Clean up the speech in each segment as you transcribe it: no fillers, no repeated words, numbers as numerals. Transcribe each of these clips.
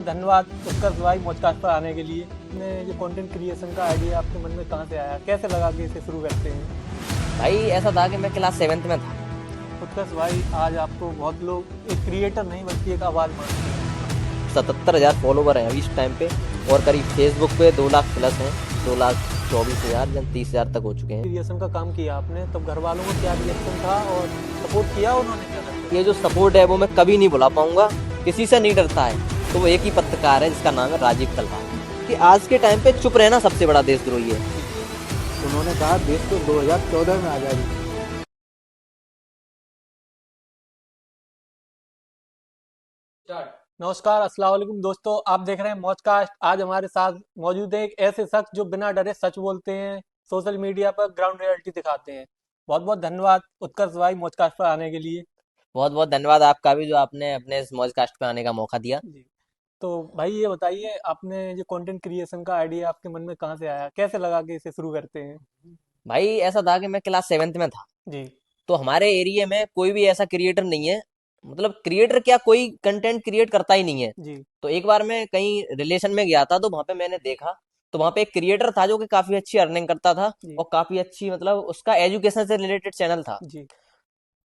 धन्यवाद उत्कर्ष भाई पॉडकास्ट पर आने के लिए। ने ये कंटेंट क्रिएशन का आइडिया आपके मन में कहाँ से आया, कैसे लगा कि इसे शुरू करते हैं? भाई ऐसा था कि मैं क्लास 7th में था। उत्कर्ष भाई आज आपको बहुत लोग एक क्रिएटर नहीं बल्कि एक आवाज़ मानते हैं। 77,000 फॉलोवर हैं अभी इस टाइम पे और करीब फेसबुक पे 2 लाख प्लस हैं, 2,24,000 या 30,000 तक हो चुके हैं। क्रिएशन का काम किया आपने, तब घर वालों को क्या रिएक्शन था और सपोर्ट किया उन्होंने क्या था? ये जो सपोर्ट है वो मैं कभी नहीं भुला पाऊंगा। किसी से नहीं डरता है तो वो एक ही पत्रकार है जिसका नाम है राजीव तलवार। कि आज के टाइम पे चुप रहना सबसे बड़ा देशद्रोही है। उन्होंने कहा देश को 2014 में आज़ादी। नमस्कार, अस्सलाम वालेकुम दोस्तों, आप देख रहे हैं मौजकास्ट। आज हमारे साथ मौजूद है एक ऐसे शख्स जो बिना डरे सच बोलते हैं, सोशल मीडिया पर ग्राउंड रियलिटी दिखाते हैं। बहुत बहुत धन्यवाद उत्कर्ष भाई मौजकास्ट पर आने के लिए। बहुत बहुत धन्यवाद आपका भी जो आपने अपने इस मौजकास्ट पे आने का मौका दिया। जी, तो भाई ये बताइए, आपने ये कंटेंट क्रिएशन का आइडिया आपके मन में कहाँ से आया, कैसे लगा कि इसे शुरू करते हैं? भाई ऐसा था कि मैं क्लास 7th में था, जी तो हमारे एरिया में कोई भी ऐसा क्रिएटर नहीं है। मतलब क्रिएटर क्या, कोई कंटेंट क्रिएट करता ही नहीं है। जी तो एक बार मैं कहीं रिलेशन में गया था तो वहां पे मैंने देखा, तो वहां पे एक क्रिएटर था जो कि काफी अच्छी अर्निंग करता था जी और काफी अच्छी, मतलब उसका एजुकेशन से रिलेटेड चैनल था। जी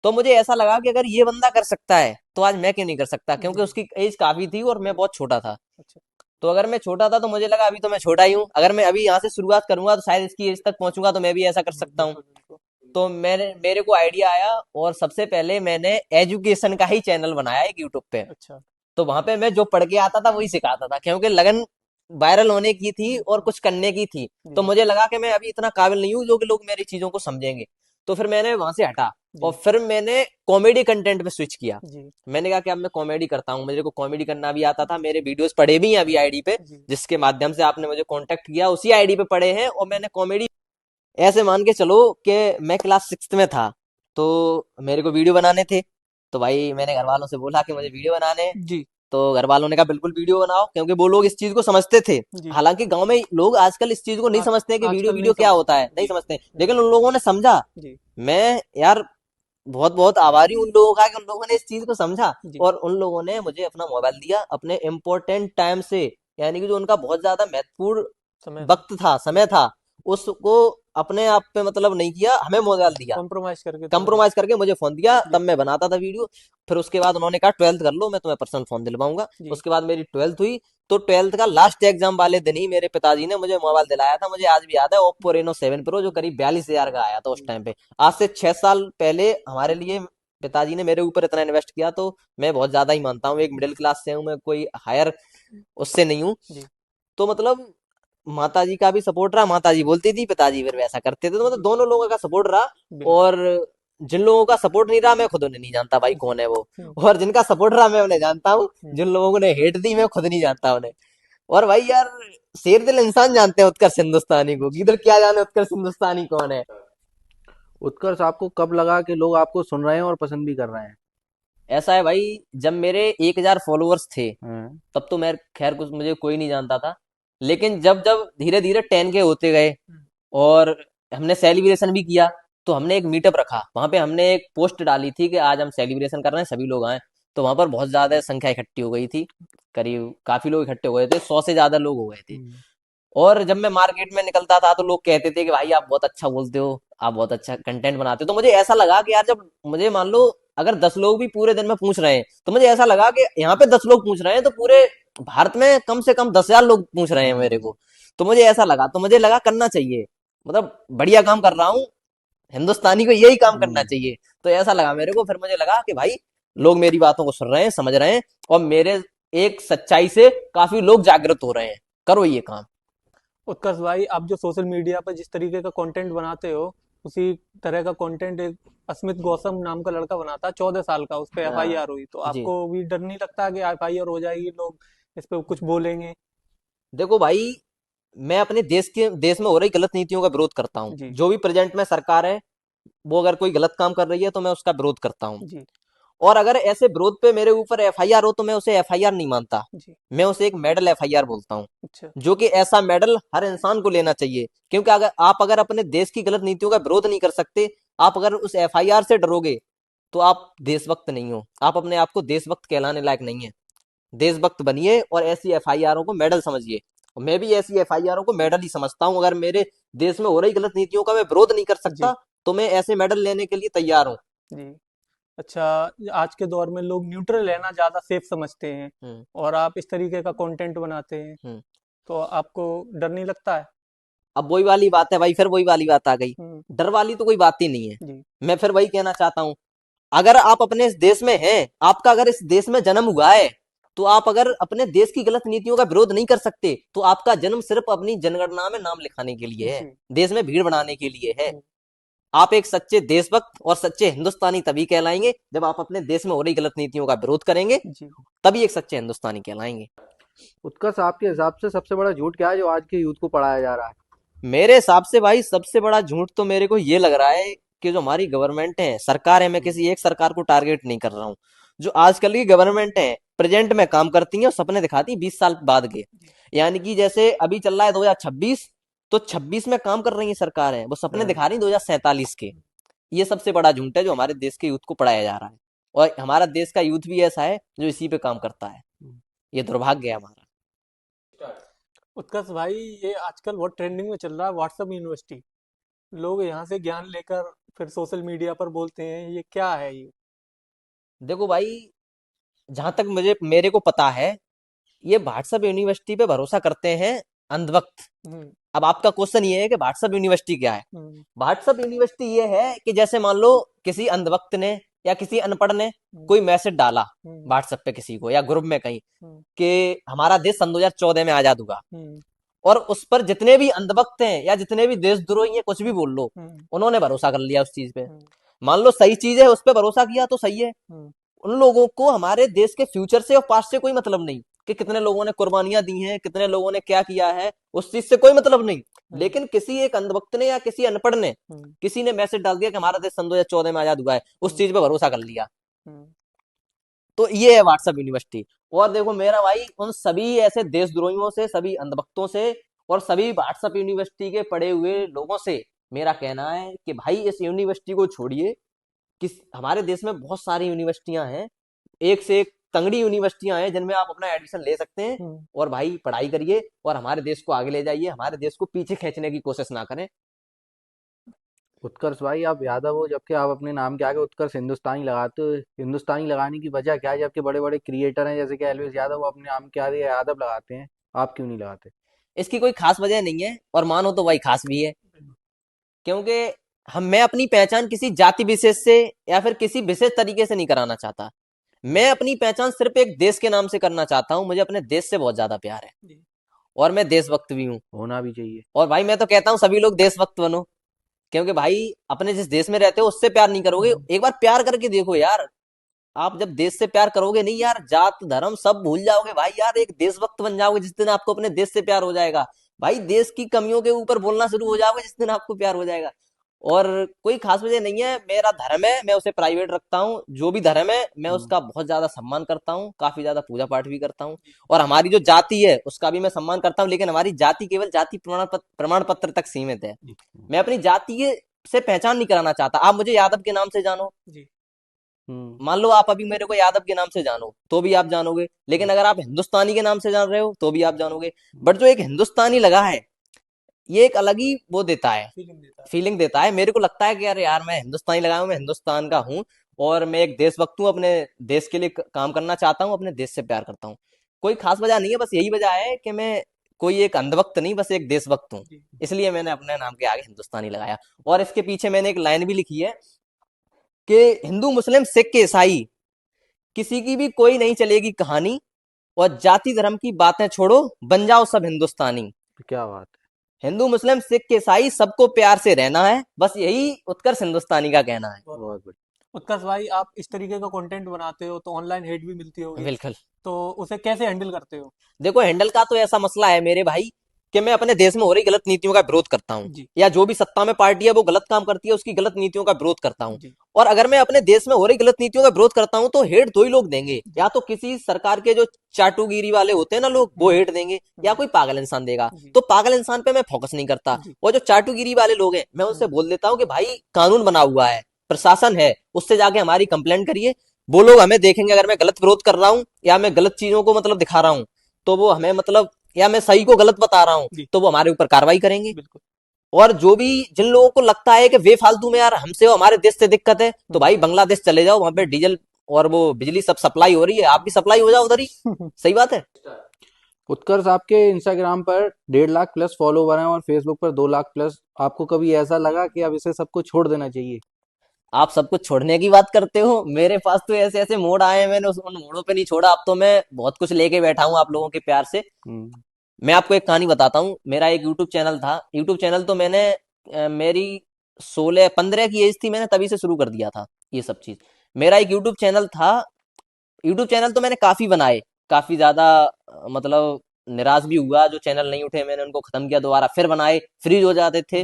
तो मुझे ऐसा लगा कि अगर ये बंदा कर सकता है तो आज मैं क्यों नहीं कर सकता, क्योंकि जी उसकी एज काफी थी और मैं बहुत छोटा था। अच्छा तो अगर मैं छोटा था तो मुझे लगा अभी तो मैं छोटा ही हूँ, अगर मैं अभी यहाँ से शुरुआत करूंगा तो शायद इसकी एज तक पहुंचूंगा तो मैं भी ऐसा कर सकता हूँ। बिल्कुल बिल्कुल तो मेरे को आइडिया आया और सबसे पहले मैंने एजुकेशन का ही चैनल बनाया एक यूट्यूब पे। अच्छा तो वहां पे मैं जो पढ़ के आता था वही सिखाता था, क्योंकि लगन वायरल होने की थी और कुछ करने की थी। तो जी मुझे लगा कि मैं अभी इतना काबिल नहीं हूँ जो कि लोग मेरी चीजों को समझेंगे। तो फिर मैंने वहां से हटा और जी फिर मैंने कॉमेडी कंटेंट पे स्विच किया। जी मैंने कहा कि अब मैं कॉमेडी करता हूँ, मेरे को कॉमेडी करना भी आता था, मेरे वीडियोस पड़े भी हैं अभी आईडी पे, जी जिसके माध्यम से आपने मुझे कांटेक्ट किया उसी आईडी पे पड़े हैं। और मैंने कॉमेडी, ऐसे मान के चलो कि मैं क्लास 6th में था तो मेरे को वीडियो बनाने थे। तो भाई मैंने घर वालों से बोला कि मुझे वीडियो बनाने हैं। जी तो घर वालों ने कहा बिल्कुल वीडियो बनाओ, क्योंकि वो लोग इस चीज को समझते थे। जी हालांकि गांव में लोग आजकल इस चीज को नहीं आज समझते हैं कि वीडियो आजकल नहीं वीडियो क्या होता समझते है, हैं। नहीं जी समझते हैं। लेकिन जी उन लोगों ने समझा। जी मैं यार बहुत बहुत आभारी हूं उन लोगों का कि उन लोगों ने इस चीज को समझा। जी और उन लोगों ने मुझे अपना मोबाइल दिया अपने इम्पोर्टेंट टाइम से, यानी कि जो उनका बहुत ज्यादा महत्वपूर्ण समय था। वक्त था, समय था, उसको अपने आप पे मतलब नहीं किया, हमें मोबाइल दिया। कॉम्प्रोमाइज करके तुमने। कंप्रोमाइज करके मुझे फोन दिया, तब जी मैं बनाता था वीडियो। फिर उसके बाद उन्होंने कहा 12th कर लो, मैं तुम्हें पर्सनल फोन दिलवाऊंगा। जी उसके बाद मेरी 12th हुई। तो 12th का लास्ट एग्जाम वाले दिन ही मेरे पिताजी ने मुझे मोबाइल दिलाया था, मुझे आज भी याद है, Oppo Reno 7 Pro, जो करीब 42,000 का आया था उस जी टाइम पे। आज से 6 साल पहले हमारे लिए पिताजी ने मेरे ऊपर इतना इन्वेस्ट किया, तो मैं बहुत ज्यादा ही मानता हूँ। एक मिडिल क्लास से हूँ मैं, कोई हायर उससे नहीं हूँ। जी तो मतलब माता जी का भी सपोर्ट रहा, माता जी बोलती थी, पिताजी फिर वैसा करते थे, तो मतलब दोनों लोगों का सपोर्ट रहा। बिल्कुल। और जिन लोगों का सपोर्ट नहीं रहा मैं खुद उन्हें नहीं जानता भाई कौन है वो। हम्म, और जिनका सपोर्ट रहा मैं उन्हें जानता हूँ। हम्म। जिन लोगों ने हेट दी मैं खुद नहीं जानता उन्हें। और भाई यार, शेर दिल इंसान जानते हैं उत्कर्ष हिंदुस्तानी को, अच्छा इधर क्या जाने उत्कर्ष हिंदुस्तानी कौन है। उत्कर्ष आपको कब लगा कि लोग आपको सुन रहे हैं और पसंद भी कर रहे हैं? ऐसा है भाई, जब मेरे 1,000 फॉलोअर्स थे हाँ। तब तो मैं खैर कुछ मुझे कोई नहीं जानता था। लेकिन जब जब धीरे धीरे 10K होते गए हम्म, और हमने सेलिब्रेशन भी किया, तो हमने एक मीटअप रखा। वहां पे हमने एक पोस्ट डाली थी कि आज हम सेलिब्रेशन कर रहे हैं, सभी लोग आए। तो वहां पर बहुत ज्यादा संख्या इकट्ठी हो गई थी, करीब काफी लोग इकट्ठे हो गए थे, 100 से ज्यादा लोग हो गए थे। हम्म। और जब मैं मार्केट में निकलता था तो लोग कहते थे कि भाई आप बहुत अच्छा बोलते हो, आप बहुत अच्छा कंटेंट बनाते हो। तो मुझे ऐसा लगा कि यार, जब मुझे मान लो अगर 10 लोग भी पूरे दिन में पूछ रहे हैं, तो मुझे ऐसा लगा कि यहाँ पे 10 लोग पूछ रहे हैं तो पूरे भारत में कम से कम 10,000 लोग पूछ रहे हैं मेरे को। तो मुझे ऐसा लगा, तो मुझे लगा करना चाहिए, मतलब बढ़िया काम कर रहा हूँ, हिंदुस्तानी को यही काम करना हम्म। चाहिए। तो ऐसा लगा मेरे को, फिर मुझे लगा कि भाई लोग मेरी बातों को सुन रहे हैं, समझ रहे हैं, और मेरे एक सच्चाई से काफी लोग जागृत हो रहे हैं, करो ये काम। उत्कर्ष भाई, आप जो सोशल मीडिया पर जिस तरीके का कंटेंट बनाते हो, उसी तरह का कंटेंट एक अस्मित गौतम नाम का लड़का बनाता, 14 साल का, उस पर हाँ एफआईआर हुई। तो जी। आपको भी डर नहीं लगता कि एफआईआर हो जाएगी, लोग इस पे कुछ बोलेंगे? देखो भाई, मैं अपने देश में हो रही गलत नीतियों का विरोध करता हूँ। जी जो भी प्रेजेंट में सरकार है, वो अगर कोई गलत काम कर रही है तो मैं उसका विरोध करता हूँ। जी और अगर ऐसे विरोध पे मेरे ऊपर एफआईआर हो तो मैं उसे एफआईआर नहीं मानता, जी मैं उसे एक मेडल एफआईआर बोलता हूँ। अच्छा जो कि ऐसा मेडल हर इंसान को लेना चाहिए, क्योंकि अगर अपने देश की गलत नीतियों का विरोध नहीं कर सकते, आप अगर उस एफआईआर से डरोगे, तो आप देशभक्त नहीं हो, आप अपने आप को देशभक्त कहलाने लायक नहीं है। देशभक्त बनिए और ऐसी एफआईआरों को मेडल समझिए। और मैं भी ऐसी एफआईआरों को मेडल ही समझता हूँ। अगर मेरे देश में हो रही गलत नीतियों का मैं विरोध नहीं कर जी सकता तो मैं ऐसे मेडल लेने के लिए तैयार हूँ। जी। अच्छा, आज के दौर में लोग न्यूट्रल रहना ज़्यादा सेफ समझते हैं हम्म और आप इस तरीके का कंटेंट बनाते हैं, हम्म। तो आपको डर नहीं लगता है? अब वही वाली बात है भाई, फिर वही वाली बात आ गई। हम्म। डर वाली तो कोई बात ही नहीं है। जी मैं फिर वही कहना चाहता हूँ, अगर आप अपने इस देश में हैं, आपका अगर इस देश में जन्म हुआ है, तो आप अगर अपने देश की गलत नीतियों का विरोध नहीं कर सकते तो आपका जन्म सिर्फ अपनी जनगणना में नाम लिखाने के लिए है, जी। देश में भीड़ बढ़ाने के लिए है। हम्म, आप एक सच्चे देशभक्त और सच्चे हिंदुस्तानी तभी कहलाएंगे जब आप अपने देश में हो रही गलत नीतियों का विरोध करेंगे, जी। तभी एक सच्चे हिंदुस्तानी कहलाएंगे। उत्कर्ष, आपके हिसाब से सबसे बड़ा झूठ क्या है जो आज के यूथ को पढ़ाया जा रहा है? मेरे हिसाब से भाई सबसे बड़ा झूठ तो मेरे को ये लग रहा है कि जो हमारी गवर्नमेंट है, सरकार है, मैं किसी एक सरकार को टारगेट नहीं कर रहा हूँ, जो आजकल की गवर्नमेंट है प्रेजेंट में काम करती है और सपने दिखाती है 20 साल बाद के। यानी कि जैसे अभी चल रहा है 2026, तो 26 में काम कर रही है सरकार है, वो सपने हाँ। दिखा रही है 2047 के। ये सबसे बड़ा झूठ है जो हमारे देश के यूथ को पढ़ाया जा रहा है, और हमारा देश का यूथ भी ऐसा है जो इसी पे काम करता है। ये दुर्भाग्य है हमारा। उत्कर्ष भाई, ये आजकल बहुत ट्रेंडिंग में चल रहा है व्हाट्सएप यूनिवर्सिटी। लोग यहाँ से ज्ञान लेकर फिर सोशल मीडिया पर बोलते हैं, ये क्या है ये? देखो भाई, जहां तक मुझे मेरे को पता है, ये व्हाट्सएप यूनिवर्सिटी पे भरोसा करते हैं अंधभक्त। हम्म। अब आपका क्वेश्चन ये है कि व्हाट्सएप यूनिवर्सिटी क्या है। हम्म। व्हाट्सएप यूनिवर्सिटी ये है कि जैसे मान लो किसी अंधभक्त ने या किसी अनपढ़ ने हम्म। कोई मैसेज डाला हम्म। व्हाट्सएप पे किसी को या ग्रुप में कहीं हम्म। कि हमारा देश सन 2014 में आजाद हुआ, हम्म। और उस पर जितने भी अंधभक्त हैं या जितने भी देशद्रोही हैं, कुछ भी बोल लो, हम्म। उन्होंने भरोसा कर लिया उस चीज पे। हम्म। मान लो सही चीज है, उस पर भरोसा किया तो सही है। हम्म। उन लोगों को हमारे देश के फ्यूचर से और पास्ट से कोई मतलब नहीं, कि कितने लोगों ने कुर्बानियां दी हैं, कितने लोगों ने क्या किया है, उस चीज से कोई मतलब नहीं। हम्म। लेकिन किसी एक अंधभक्त ने या किसी अनपढ़ ने, हम्म। किसी ने मैसेज डाल दिया कि हमारा देश सन 2014 में आजाद हुआ है, उस चीज पे भरोसा कर लिया। हम्म। तो ये है व्हाट्सएप यूनिवर्सिटी। और देखो मेरा भाई, उन सभी ऐसे देशद्रोहियों से, सभी अंधभक्तों से और सभी व्हाट्सएप यूनिवर्सिटी के पढ़े हुए लोगों से मेरा कहना है कि भाई इस यूनिवर्सिटी को छोड़िए। किस हमारे देश में बहुत सारी यूनिवर्सिटियां हैं, एक से एक तंगड़ी यूनिवर्सिटियां हैं जिनमें आप अपना एडमिशन ले सकते हैं, हम्म। और भाई पढ़ाई करिए और हमारे देश को आगे ले जाइए, हमारे देश को पीछे खींचने की कोशिश ना करें। उत्कर्ष भाई, आप यादव हो जबकि आप अपने नाम के आगे उत्कर्ष हिंदुस्तानी लगाते हो। हिंदुस्तानी लगाने की वजह क्या है? जबकि बड़े बड़े क्रिएटर हैं जैसे कि एलविस यादव, वो अपने नाम के आगे यादव लगाते हैं, आप क्यों नहीं लगाते? इसकी कोई खास वजह नहीं है, और मानो तो वही खास भी है, क्योंकि मैं अपनी पहचान किसी जाति विशेष से या फिर किसी विशेष तरीके से नहीं कराना चाहता। मैं अपनी पहचान सिर्फ एक देश के नाम से करना चाहता हूँ। मुझे अपने देश से बहुत ज्यादा प्यार है, जी। और मैं देशभक्त भी हूँ। होना भी चाहिए। और भाई मैं तो कहता हूँ सभी लोग देशभक्त बनो, क्योंकि भाई अपने जिस देश में रहते हो उससे प्यार नहीं करोगे, एक बार प्यार करके देखो यार। आप जब देश से प्यार करोगे नहीं यार, जात धर्म सब भूल जाओगे भाई यार, एक देशभक्त बन जाओगे जिस दिन आपको अपने देश से प्यार हो जाएगा। भाई देश की कमियों के ऊपर बोलना शुरू हो जाओगे जिस दिन आपको प्यार हो जाएगा। और कोई खास वजह नहीं है, मेरा धर्म है, मैं उसे प्राइवेट रखता हूँ। जो भी धर्म है मैं उसका बहुत ज्यादा सम्मान करता हूँ, काफी ज्यादा पूजा पाठ भी करता हूँ। और हमारी जो जाति है उसका भी मैं सम्मान करता हूँ, लेकिन हमारी जाति केवल जाति प्रमाण पत्र तक सीमित है। मैं अपनी जाति से पहचान नहीं कराना चाहता। आप मुझे यादव के नाम से जानो, जी। मान लो आप अभी मेरे को यादव के नाम से जानो तो भी आप जानोगे, लेकिन अगर आप हिंदुस्तानी के नाम से जान रहे हो तो भी आप जानोगे। बट जो एक हिंदुस्तानी लगा है, ये एक अलग ही वो देता है, फीलिंग देता है। फीलिंग देता है। मेरे को लगता है कि यार यार मैं हिंदुस्तानी लगा हूं, मैं हिंदुस्तान का हूँ, और मैं एक देशभक्त हूँ, अपने देश के लिए काम करना चाहता हूँ, अपने देश से प्यार करता हूँ। कोई खास वजह नहीं है, बस यही वजह है कि मैं कोई एक अंधभक्त नहीं, बस एक देशभक्त हूँ। जी। इसलिए मैंने अपने नाम के आगे हिंदुस्तानी लगाया। और इसके पीछे मैंने एक लाइन भी लिखी है कि हिंदू मुस्लिम सिख ईसाई किसी की भी कोई नहीं चलेगी कहानी, और जाति धर्म की बातें छोड़ो, बन जाओ सब हिंदुस्तानी। क्या बात हिंदू मुस्लिम सिख ईसाई सबको प्यार से रहना है, बस यही उत्कर्ष हिंदुस्तानी का कहना है। है, बहुत बढ़िया। उत्कर्ष भाई, आप इस तरीके का कंटेंट बनाते हो तो ऑनलाइन हेट भी मिलती होगी, बिल्कुल। तो उसे कैसे हैंडल करते हो? देखो हैंडल का तो ऐसा मसला है मेरे भाई कि मैं अपने देश में हो रही गलत नीतियों का विरोध करता हूँ, जी। या जो भी सत्ता में पार्टी है वो गलत काम करती है उसकी गलत नीतियों का विरोध करता हूँ। जी। और अगर मैं अपने देश में हो रही गलत नीतियों का विरोध करता हूँ तो हेट दो ही लोग देंगे, या तो किसी सरकार के जो चाटुगिरी वाले होते हैं ना लोग, वो हेट देंगे, या कोई पागल इंसान देगा। जी। तो पागल इंसान पे मैं फोकस नहीं करता, जी। और जो चाटुगिरी वाले लोग हैं मैं उनसे बोल देता हूँ कि भाई कानून बना हुआ है, प्रशासन है, उससे जाके हमारी कंप्लेंट करिए। वो लोग हमें देखेंगे अगर मैं गलत विरोध कर रहा हूँ या मैं गलत चीजों को मतलब दिखा रहा हूँ, तो वो हमें मतलब, या मैं सही को गलत बता रहा हूँ जी तो वो हमारे ऊपर कार्रवाई करेंगे। बिल्कुल। और जो भी जिन लोगों को लगता है कि बेफालतू में यार हमसे और हमारे देश से दिक्कत है, तो भाई बांग्लादेश चले जाओ, वहां पे डीजल और वो बिजली सब सप्लाई हो रही है, आप भी सप्लाई हो जाओ उधर ही। सही बात है। उत्कर्ष, आपके इंस्टाग्राम पर 1.5 लाख प्लस फॉलोवर हैं और फेसबुक पर 2 लाख प्लस। आपको कभी ऐसा लगा कि अब इसे सबको छोड़ देना चाहिए? आप सब कुछ छोड़ने की बात करते हो, मेरे पास तो ऐसे ऐसे मोड़ आए हैं, मैंने उन मोड़ों पे नहीं छोड़ा। अब तो मैं बहुत कुछ लेके बैठा हूँ आप लोगों के प्यार से। हम्म। मैं आपको एक कहानी बताता हूँ। मेरा एक यूट्यूब चैनल था। यूट्यूब चैनल तो मैंने मेरी 16-15 की एज थी, मैंने तभी से शुरू कर दिया था ये सब चीज। मेरा एक यूट्यूब चैनल था। यूट्यूब चैनल तो मैंने काफी बनाए, काफी ज्यादा मतलब निराश भी हुआ। जो चैनल नहीं उठे मैंने उनको खत्म किया, दोबारा फिर बनाए, फ्रीज हो जाते थे,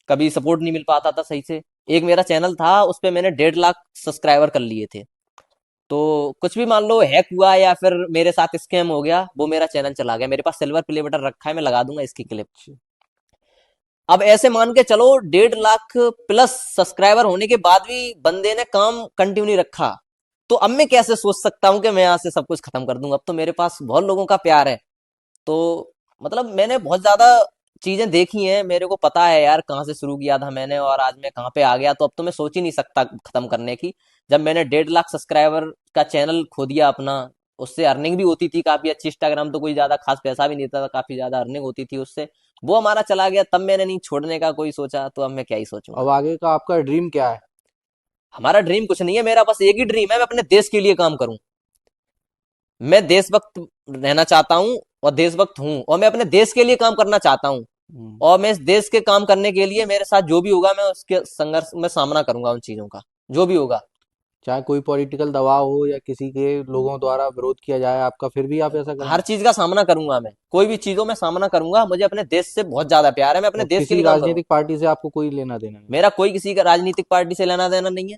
कभी सपोर्ट नहीं मिल पाता था सही से। एक मेरा चैनल था, उस पे मैंने 1.5 लाख सब्सक्राइबर कर लिए थे। तो कुछ भी मान लो हैक हुआ या फिर मेरे साथ स्कैम हो गया, वो मेरा चैनल चला गया। मेरे पास सिल्वर प्ले बटन रखा है, मैं लगा दूंगा इसकी क्लिप। अब ऐसे मान के चलो 1.5 लाख प्लस सब्सक्राइबर होने के बाद भी बंदे ने काम कंटिन्यू नहीं रखा। तो अब मैं कैसे सोच सकता हूँ कि मैं यहाँ से सब कुछ खत्म कर दूंगा? अब तो मेरे पास बहुत लोगों का प्यार है। तो मतलब मैंने बहुत ज्यादा चीजें देखी हैं, मेरे को पता है यार कहाँ से शुरू किया था मैंने और आज मैं कहाँ पे आ गया। तो अब तो मैं सोच ही नहीं सकता खत्म करने की। जब मैंने 1.5 लाख सब्सक्राइबर का चैनल खो दिया अपना, उससे अर्निंग भी होती थी काफी अच्छी। इंस्टाग्राम तो कोई ज्यादा खास पैसा भी नहीं देता था, काफी ज्यादा अर्निंग होती थी उससे। वो हमारा चला गया, तब मैंने नहीं छोड़ने का कोई सोचा, तो अब मैं क्या ही सोचूंगा। अब आगे का आपका ड्रीम क्या है? हमारा ड्रीम कुछ नहीं है, मेरा बस एक ही ड्रीम है, मैं अपने देश के लिए काम करूं। मैं देशभक्त रहना चाहता हूँ और देशभक्त हूँ, और मैं अपने देश के लिए काम करना चाहता हूँ। हम्म। और मैं इस देश के काम करने के लिए मेरे साथ जो भी होगा, मैं उसके संघर्ष में सामना करूंगा उन चीजों का, जो भी होगा। चाहे कोई पॉलिटिकल दबाव हो या किसी के लोगों द्वारा विरोध किया जाए आपका, फिर भी आप ऐसा हर करेंगे? चीज का सामना करूंगा मैं, कोई भी चीजों में सामना करूंगा। मुझे अपने देश से बहुत ज्यादा प्यार है, मैं अपने और देश के किसी लिए काम करूंगा। राजनीतिक पार्टी से आपको कोई लेना देना नहीं? मेरा कोई किसी का राजनीतिक पार्टी से लेना देना नहीं है।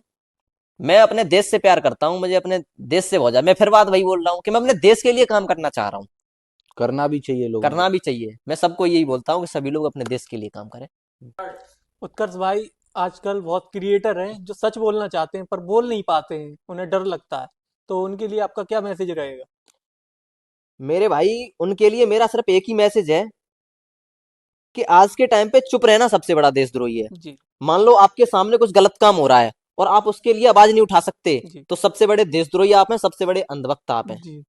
मैं अपने देश से प्यार करता हूँ, मुझे अपने देश से बहुत ज्यादा। मैं फिर बात वही बोल रहा हूँ कि मैं अपने देश के लिए काम करना चाह रहा हूँ। करना भी चाहिए लोगों करना भी चाहिए। मैं सबको यही बोलता हूँ कि सभी लोग अपने देश के लिए काम करें। को। उत्कर्ष भाई, आजकल बहुत क्रिएटर हैं जो सच बोलना चाहते हैं पर बोल नहीं पाते हैं, उन्हें डर लगता है। तो उनके लिए आपका क्या मैसेज रहेगा? मेरे भाई, उनके लिए मेरा सिर्फ एक ही मैसेज है कि आज के टाइम पे चुप रहना सबसे बड़ा देशद्रोही है। जी मान लो आपके सामने कुछ गलत काम हो रहा है और आप उसके लिए आवाज नहीं उठा सकते, जी तो सबसे बड़े देशद्रोही आप हैं, सबसे बड़े अंधभक्त आप हैं। जी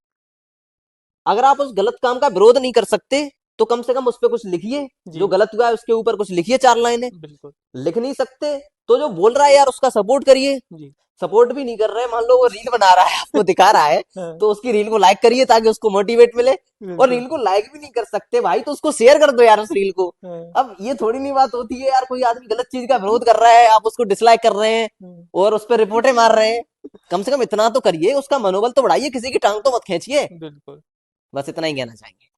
अगर आप उस गलत काम का विरोध नहीं कर सकते, तो कम से कम उस पर कुछ लिखिए। जो जी गलत हुआ है उसके ऊपर कुछ लिखिए, 4 लाइनें। बिल्कुल। लिख नहीं सकते तो जो बोल रहा है यार उसका सपोर्ट करिए। जी सपोर्ट भी नहीं कर रहे, मान लो वो रील बना रहा है आपको दिखा रहा है, हाँ, तो उसकी रील को लाइक करिए ताकि उसको मोटिवेट मिले। और बिल्कुल। रील को लाइक भी नहीं कर सकते भाई, तो उसको शेयर कर दो यार उस रील को। हाँ, अब ये थोड़ी नहीं बात होती है यार, कोई आदमी गलत चीज का विरोध कर रहा है, आप उसको डिसलाइक कर रहे हैं हाँ, और उस पर रिपोर्टें मार रहे हैं। कम से कम इतना तो करिए, उसका मनोबल तो बढ़ाइए, किसी की टांग तो मत खींचिए। बिल्कुल। बस इतना ही कहना चाहेंगे।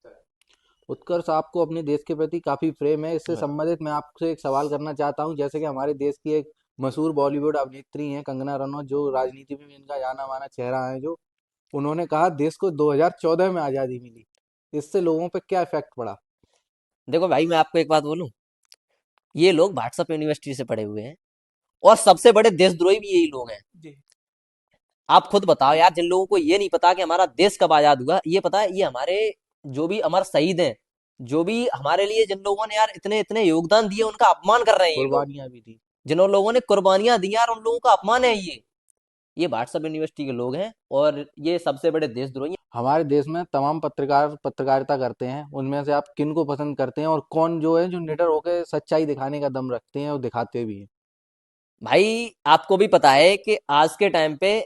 उत्कर्ष, आपको अपने देश के प्रति काफी प्रेम है। इससे संबंधित मैं आपसे एक सवाल करना चाहता हूं। जैसे कि हमारे देश की एक मशहूर बॉलीवुड अभिनेत्री हैं कंगना रनौत, जो राजनीति में भी इनका जाना माना चेहरा है, जो उन्होंने कहा देश को 2014 में आजादी मिली। इससे लोगों पे क्या इफेक्ट पड़ा? देखो भाई, मैं आपको एक बात बोलूं, ये लोग व्हाट्सएप यूनिवर्सिटी से पढ़े हुए हैं और सबसे बड़े देशद्रोही भी यही लोग हैं। जी आप खुद बताओ यार, जिन लोगों को ये नहीं पता कि हमारा देश कब आजाद हुआ, ये पता है ये हमारे जो भी अमर शहीद हैं, जो भी हमारे लिए जिन लोगों ने यार इतने इतने योगदान दिए, उनका अपमान कर रहे हैं ये लोग। कुर्बानियां भी दी। जिन लोगों ने कुर्बानियां दी यार, उन लोगों का अपमान है ये व्हाट्सएप यूनिवर्सिटी के लोग हैं और ये सबसे बड़े देशद्रोही हैं। हमारे देश में तमाम पत्रकार पत्रकारिता करते हैं, उनमें से आप किन को पसंद करते हैं, और कौन जो है जो निडर होकर सच्चाई दिखाने का दम रखते हैं और दिखाते भी हैं? भाई, आपको भी पता है कि आज के टाइम पे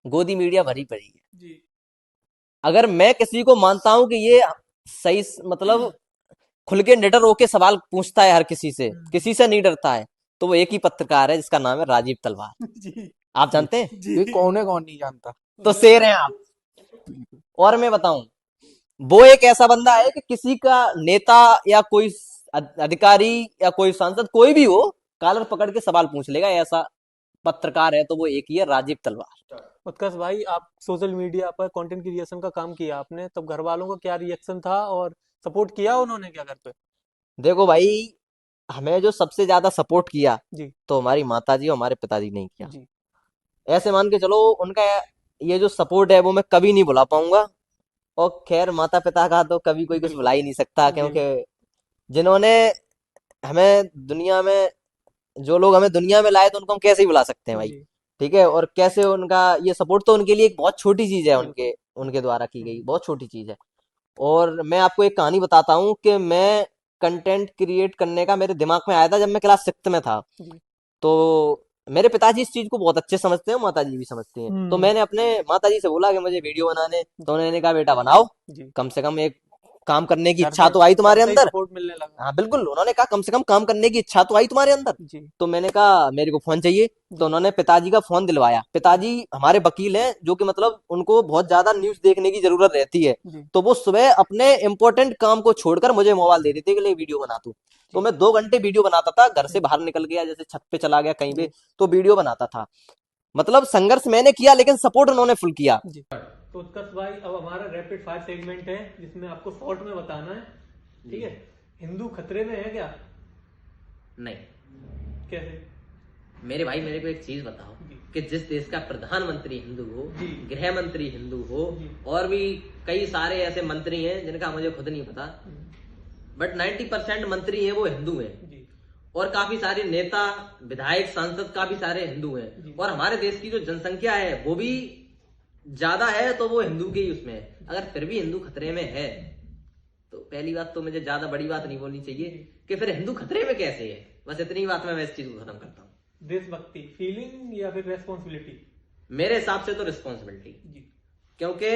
गोदी मीडिया भरी पड़ी है। जी अगर मैं किसी को मानता हूं कि ये सही मतलब खुल के निडर होके सवाल पूछता है हर किसी से नहीं डरता है, तो वो एक ही पत्रकार है जिसका नाम है राजीव तलवार। जी आप ये जानते हैं? ये जी कौन है, कौन नहीं जानता? तो शेर हैं आप। बिल्कुल। और मैं बताऊं, वो एक ऐसा बंदा है कि किसी का नेता या कोई अधिकारी या कोई सांसद कोई भी हो, कॉलर पकड़ के सवाल पूछ लेगा, ऐसा पत्रकार है तो वो एक ही है, राजीव तलवार। उत्कर्ष भाई, आप सोशल मीडिया पर कंटेंट क्रिएशन का काम किया आपने, तब घर वालों का क्या रिएक्शन था और सपोर्ट किया उन्होंने क्या घर पे? देखो भाई, हमें जो सबसे ज्यादा सपोर्ट किया जी तो हमारी माताजी और हमारे पिताजी ने ही किया। जी ऐसे मान के चलो उनका ये जो सपोर्ट है वो मैं कभी नहीं भुला पाऊंगा। और खैर माता पिता का तो कभी कोई कुछ भुला बिल्कुल। ही नहीं सकता, जी क्योंकि जिन्होंने हमें दुनिया में जो लोग हमें दुनिया में लाए तो उनको हम कैसे ही भुला सकते हैं भाई। जी ठीक है, और कैसे उनका ये सपोर्ट तो उनके लिए एक बहुत छोटी चीज है, बिल्कुल। उनके उनके द्वारा की गई बहुत छोटी चीज है। और मैं आपको एक कहानी बताता हूँ कि मैं कंटेंट क्रिएट करने का मेरे दिमाग में आया था जब मैं क्लास 6 में था। जी। तो मेरे पिताजी इस चीज को बहुत अच्छे समझते हैं, माताजी भी समझती हैं। तो हम्म। मैंने अपने माताजी से बोला कि मुझे वीडियो बनाने, तो उन्होंने कहा बेटा बनाओ, जी। कम से कम एक काम करने की घर इच्छा से तो आई घर तुम्हारे से ही अंदर। सपोर्ट मिलने लगा। हाँ बिल्कुल, उन्होंने कहा कम से कम काम करने की इच्छा तो आई तुम्हारे अंदर। जी। तो मैंने कहा मेरे को फोन चाहिए। तो जी। उन्होंने पिताजी का फोन दिलवाया। पिताजी हमारे वकील हैं, जो कि मतलब उनको बहुत ज्यादा न्यूज देखने की जरूरत रहती है। जी। तो वो सुबह अपने इंपॉर्टेंट काम को छोड़कर मुझे मोबाइल दे देते कि ले वीडियो बना तू। तो जी। मैं 2 घंटे वीडियो बनाता था, घर से हम्म। बाहर निकल गया, जैसे छत पे चला गया कहीं पे, जी। तो वीडियो बनाता था। मतलब संघर्ष मैंने किया लेकिन सपोर्ट उन्होंने फुल किया। जी। तो उत्कर्ष भाई अब हमारा रैपिड फायर सेगमेंट है जिसमें आपको शॉर्ट में बताना है। ठीक है। हिंदू खतरे में है क्या? नहीं कैसे? मेरे भाई, मेरे को एक चीज बताओ जी। कि जिस देश का प्रधानमंत्री हिंदू हो, जी। गृह मंत्री हिंदू हो, जी। और भी कई सारे ऐसे मंत्री हैं जिनका मुझे खुद नहीं पता, हम्म। बट 90% मंत्री हैं वो हिंदू हैं। जी। और काफी सारे नेता, विधायक, सांसद काफी सारे हिंदू जी। हैं। और हमारे देश की जो जनसंख्या है वो भी ज्यादा है, तो वो हिंदू के ही उसमें है। अगर फिर भी हिंदू खतरे में है, तो पहली बात तो मुझे ज्यादा बड़ी बात नहीं बोलनी चाहिए कि फिर हिंदू खतरे में कैसे है। बस इतनी बात में मैं इस चीज को खत्म करता हूँ। देशभक्ति फीलिंग या फिर रेस्पॉन्सिबिलिटी? मेरे हिसाब से तो रिस्पॉन्सिबिलिटी। जी। क्योंकि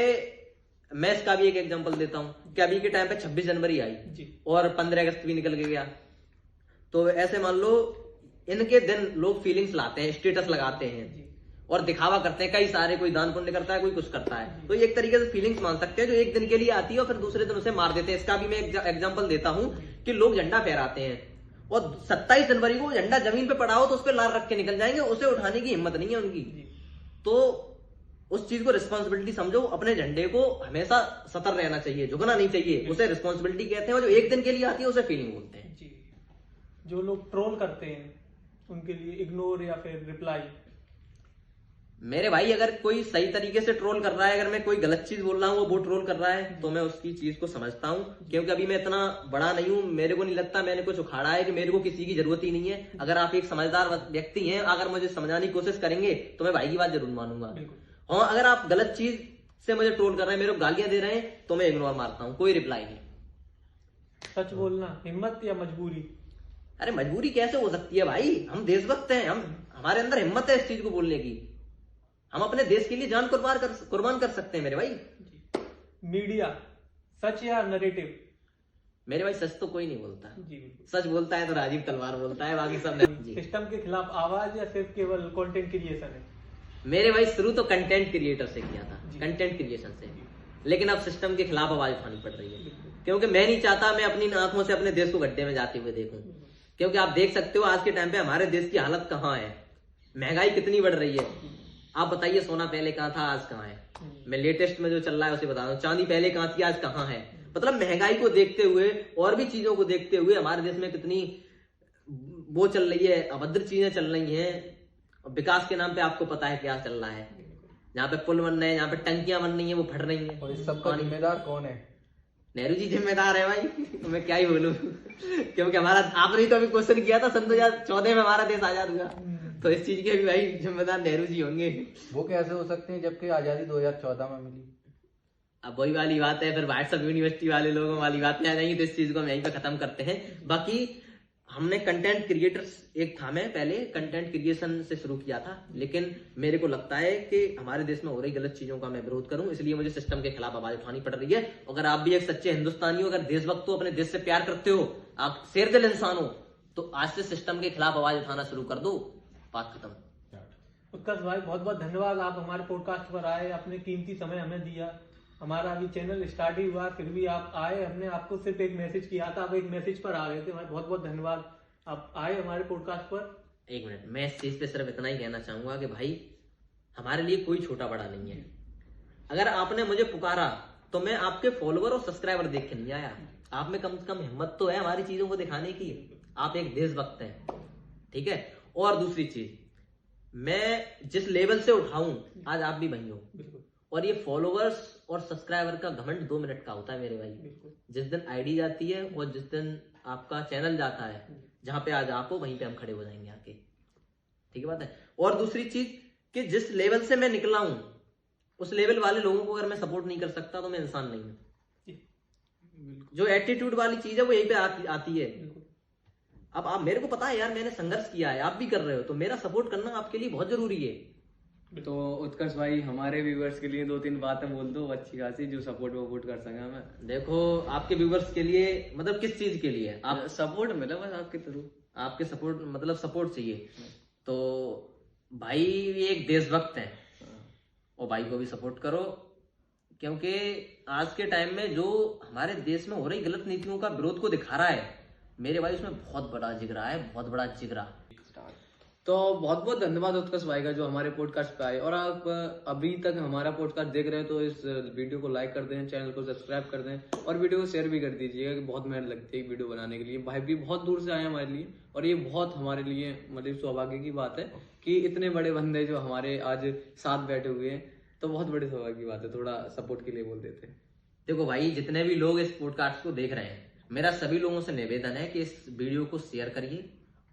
मैं इसका भी एक एग्जांपल देता हूँ कि अभी के टाइम पे 26 जनवरी आई जी। और 15 अगस्त भी निकल के गया। तो ऐसे मान लो इनके दिन लोग फीलिंग्स लाते हैं, स्टेटस लगाते हैं जी। और दिखावा करते हैं। कई सारे, कोई दान पुण्य करता है, कोई कुछ करता है। तो ये एक तरीके से फीलिंग्स मान सकते हैं जो एक दिन के लिए आती है और फिर दूसरे दिन उसे मार देते हैं। इसका भी मैं एग्जांपल देता हूँ कि लोग झंडा फहराते हैं और 27 जनवरी को झंडा जमीन पे पड़ा हो तो उस पर लाल रख के निकल जाएंगे, उसे उठाने की हिम्मत नहीं है उनकी। जी। तो उस चीज को रिस्पॉन्सिबिलिटी समझो। अपने झंडे को हमेशा सतर्क रहना चाहिए, झुकना नहीं चाहिए। उसे रिस्पॉन्सिबिलिटी कहते हैं और जो एक दिन के लिए आती है उसे फीलिंग बोलते हैं। जी। जो लोग ट्रोल करते हैं उनके लिए इग्नोर या फिर रिप्लाई? मेरे भाई, अगर कोई सही तरीके से ट्रोल कर रहा है, अगर मैं कोई गलत चीज बोल रहा हूँ वो ट्रोल कर रहा है, तो मैं उसकी चीज को समझता हूँ। क्योंकि अभी मैं इतना बड़ा नहीं हूँ, मेरे को नहीं लगता मैंने कुछ उखाड़ा है कि मेरे को किसी की जरूरत ही नहीं है। अगर आप एक समझदार व्यक्ति हैं, अगर मुझे समझाने की कोशिश करेंगे तो मैं भाई की बात जरूर मानूंगा। बिल्कुल। हाँ, अगर आप गलत चीज से मुझे ट्रोल कर रहे हैं, मेरे को गालियां दे रहे हैं, तो मैं इग्नोर मारता हूँ, कोई रिप्लाई नहीं। सच बोलना हिम्मत या मजबूरी? अरे मजबूरी कैसे हो सकती है भाई, हम देशभक्त हैं, हम हमारे अंदर हिम्मत है इस चीज को बोलने की। हम अपने देश के लिए जान कुर्बान कर सकते हैं मेरे भाई। जी। मीडिया सच या नरेटिव? मेरे भाई सच तो कोई नहीं बोलता। जी बिल्कुल। सच बोलता है तो राजीव तलवार बोलता है, बाकी सब नहीं। जी। सिस्टम के खिलाफ आवाज या सिर्फ केवल कंटेंट क्रिएशन है? मेरे भाई शुरू तो कंटेंट क्रिएटर से किया था, जी। कंटेंट क्रिएशन से। जी। लेकिन अब सिस्टम के खिलाफ आवाज उठानी पड़ रही है, बिल्कुल। क्योंकि मैं नहीं चाहता मैं अपनी आंखों से अपने देश को गड्ढे में जाते हुए देखूं। क्योंकि आप देख सकते हो आज के टाइम पे हमारे देश की हालत कहाँ है, महंगाई कितनी बढ़ रही है। आप बताइए, सोना पहले कहाँ था, आज कहाँ है? मैं लेटेस्ट में जो चल रहा है उसे बता रहा हूँ। चांदी पहले कहाँ थी, आज कहाँ है? मतलब महंगाई को देखते हुए और भी चीजों को देखते हुए हमारे देश में कितनी वो चल रही है, अभद्र चीजें चल रही हैं। और विकास के नाम पे आपको पता है क्या चल रहा है। जहाँ पे पुल बन रहे हैं, जहाँ पे टंकियां बन रही हैं, वो फट रही हैं। और इस सब का जिम्मेदार कौन है? नेहरू जी जिम्मेदार है भाई। मैं क्या ही बोलूं। क्योंकि हमारा, आपने तो अभी क्वेश्चन किया था, सन 2014 में हमारा देश आजाद हुआ, तो इस चीज के भी भाई जिम्मेदार नेहरू जी होंगे। वो कैसे हो सकते हैं जबकि आजादी 2014 में मिली? अब वही वाली बात है, फिर व्हाट्सएप यूनिवर्सिटी वाले लोगों वाली बातें आ जाएंगी, तो इस चीज को हम यहीं पे खत्म करते हैं। बाकी हमने कंटेंट क्रिएटर्स, एक था, मैं पहले कंटेंट क्रिएशन से शुरू किया था, लेकिन मेरे को लगता है कि हमारे देश में हो रही गलत चीजों का मैं विरोध करूं, इसलिए मुझे सिस्टम के खिलाफ आवाज उठानी पड़ रही है। अगर आप भी एक सच्चे हिंदुस्तानी हो, अगर देशभक्त हो, अपने देश से प्यार करते हो, आप शेर दिल इंसान हो, तो आज से सिस्टम के खिलाफ आवाज उठाना शुरू कर दो। बात खत्म। उत्कर्ष भाई बहुत बहुत धन्यवाद, आप हमारे पॉडकास्ट पर आए, अपने कीमती समय हमें दिया। हमारा अभी चैनल स्टार्ट ही हुआ, फिर भी आप आए, हमने आपको सिर्फ एक मैसेज किया था, आप एक मैसेज पर आ गए थे भाई। बहुत बहुत धन्यवाद, आप आए हमारे पॉडकास्ट पर। एक मिनट, मैं इस चीज पे सिर्फ इतना ही कहना चाहूंगा कि भाई हमारे लिए कोई छोटा बड़ा नहीं है। अगर आपने मुझे पुकारा तो मैं आपके फॉलोवर और सब्सक्राइबर देख के नहीं आया। आप में कम से कम हिम्मत तो है हमारी चीजों को दिखाने की। आप एक देशभक्त हैं, ठीक है। और दूसरी चीज, मैं जिस लेवल से उठाऊं, आज आप भी वही हो। और ये फॉलोवर्स और सब्सक्राइबर का घमंड 2 मिनट का होता है मेरे भाई। जिस दिन आईडी जाती है और जिस दिन आपका चैनल जाता है, जहां पे आज आप हो वहीं पे हम खड़े हो जाएंगे आके। ठीक है बात है। और दूसरी चीज कि जिस लेवल से मैं निकला हूं, उस लेवल वाले लोगों को अगर मैं सपोर्ट नहीं कर सकता तो मैं इंसान नहीं हूं। जो एटीट्यूड वाली चीज है वो यहीं पे आती है। अब आप, मेरे को पता है यार, मैंने संघर्ष किया है, आप भी कर रहे हो, तो मेरा सपोर्ट करना आपके लिए बहुत जरूरी है। तो उत्कर्ष भाई, हमारे व्यूवर्स के लिए 2-3 बातें बोल दो अच्छी खासी, जो सपोर्ट वपोर्ट कर सके हमें। देखो, आपके व्यूवर्स के लिए मतलब किस चीज के लिए आप सपोर्ट मिला बस आपके थ्रू। आपके सपोर्ट मतलब सपोर्ट चाहिए, तो भाई ये एक देशभक्त है और भाई को भी सपोर्ट करो, क्योंकि आज के टाइम में जो हमारे देश में हो रही गलत नीतियों का विरोध को दिखा रहा है मेरे भाई, उसमें बहुत बड़ा जिगरा है, बहुत बड़ा जिगरा। तो बहुत बहुत धन्यवाद उत्कर्ष भाई का जो हमारे पॉडकास्ट पे आए। और आप अभी तक हमारा पॉडकास्ट देख रहे हैं तो इस वीडियो को लाइक कर दें, चैनल को सब्सक्राइब कर दें और वीडियो को शेयर भी कर दीजिएगा, कि बहुत मेहनत लगती है एक वीडियो बनाने के लिए। भाई भी बहुत दूर से आए हमारे लिए, और ये बहुत हमारे लिए मतलब सौभाग्य की बात है कि इतने बड़े बंदे जो हमारे आज साथ बैठे हुए हैं, तो बहुत बड़ी सौभाग्य की बात है। थोड़ा सपोर्ट के लिए बोल देते हैं। देखो भाई, जितने भी लोग इस पॉडकास्ट को देख रहे हैं, मेरा सभी लोगों से निवेदन है कि इस वीडियो को शेयर करिए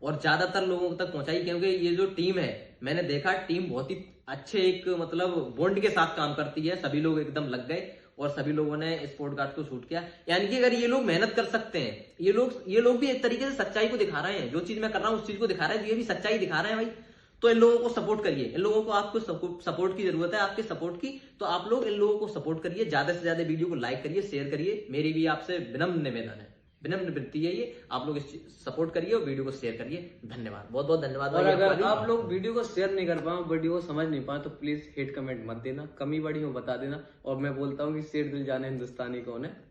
और ज्यादातर लोगों तक पहुंचाइए, क्योंकि ये जो टीम है, मैंने देखा टीम बहुत ही अच्छे एक मतलब बॉन्ड के साथ काम करती है। सभी लोग एकदम लग गए और सभी लोगों ने इस पॉडकास्ट को शूट किया। यानी कि अगर ये लोग मेहनत कर सकते हैं, ये लोग भी एक तरीके से सच्चाई को दिखा रहे हैं। जो चीज मैं कर रहा हूँ उस चीज को दिखा रहे हैं, तो ये भी सच्चाई दिखा रहे हैं भाई। तो इन लोगों को सपोर्ट करिए, इन लोगों को, आपको सपोर्ट की जरूरत है, आपके सपोर्ट की। तो आप लोग इन लोगों को सपोर्ट करिए, ज्यादा से ज्यादा वीडियो को लाइक करिए, शेयर करिए। मेरी भी आपसे विनम्र निवेदन है, विनम्र विनती है ये, आप लोग इस सपोर्ट करिए और वीडियो को शेयर करिए। धन्यवाद, बहुत बहुत धन्यवाद। और भाई, अगर आपका आप लोग वीडियो को शेयर नहीं कर पाए, वीडियो को समझ नहीं पाए, तो प्लीज हेट कमेंट मत देना, कमी बड़ी हो बता देना। और मैं बोलता हूँ कि शेर दिल जाने हिंदुस्तानी कौन है।